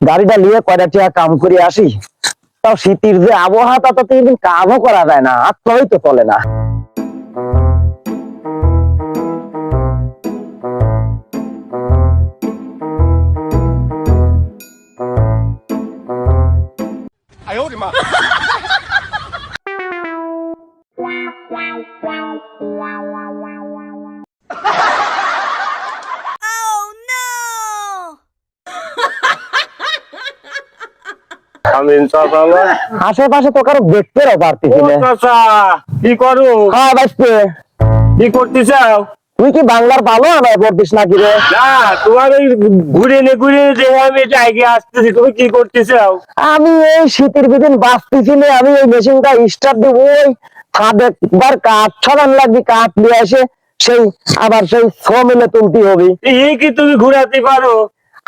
গাড়িটা নিয়ে কয়টা টাকা কাম করে আসি। তাও শীতের যে আবহাওয়া তাতে কামও করা যায় না, হাতটাই তো চলে না। আশেপাশে তো কারো দেখতেও পারতেছি না। কি করো? হ্যাঁ বাঁচতে কি করতে চাও? তুই কি বাংলার ভালো আনায় পড়তিস নাকি রে? না, তোমার ওই ঘুরে নে ঘুরে যে আমি এটা এগিয়ে আসতেছি, তুমি কি করতে চাও? আমি এই শীতের বিদিন বাঁচতেছি না, আমি এই মেশিনটা স্টার্ট দিব, ওই ফাঁদে একবার কাঠ ছড়ান লাগবে, কাঠ নিয়ে আসে সেই আবার সেই ছ মিলে তুলতে হবে। এই কি তুমি ঘুরাতে পারো?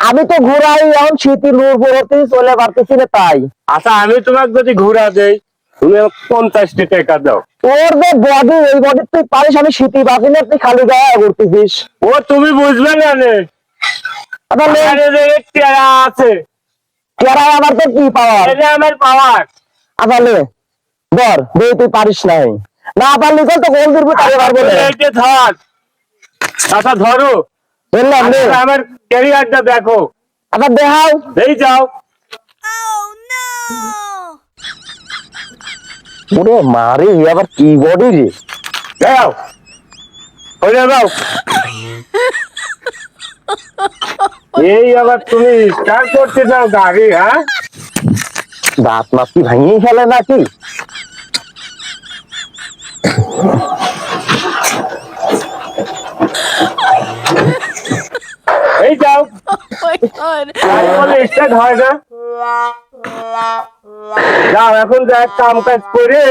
আমি তো ঘুরাই, এখন শীতের রূপ হতে চলে পারতেছি না তাই। আচ্ছা, আমি তোমাকে যদি ঘুরা দেই, তুমি 50টা টাকা দাও। তোর যে বডি, এই বডি তুই পারিস, আমি শীতই বাঁচি না, তুই খালি গায়ে ঘুরতেছিস। ও তুমি বুঝবে না রে, আরে যে টেরা আছে, কেরাই আমার তো কি পাওয়ার, এটা আমার পাওয়ার। আপালে ধর দে, তুই পারিস নাই, না পারলি তো গোল দিবি, তাহলে পারবো না। এইটা ধর। আচ্ছা ধরো, বললাম রে, আচ্ছা, আমার ক্যারিয়ারটা দেখো। আবার দেখাও। এই যাও। ওরে মারে, আবার কি বডি রে, যাও হয়ে যাও। এই আবার তুমি স্টার্ট করতে চাও গাড়ি? হ্যাঁ, দাঁত মাছ কি ভাঙিয়ে ফেলে নাকি? এই যাও। my god. বলে স্টার্ট হয় না। যাও এখন যা কাম কাজ করে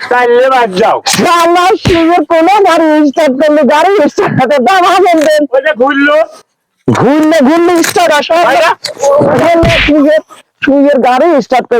চাইলে বাদ যাও। আমার সুযোগ কোনো গাড়ি স্টার্ট করলে, গাড়ি স্টার্ট করতে দাম হবেন দেন, ওই যে ঘুরলো, ঘুরলে ঘুরলে স্টার্ট আসে, সুযোগ গাড়ি স্টার্ট করবে।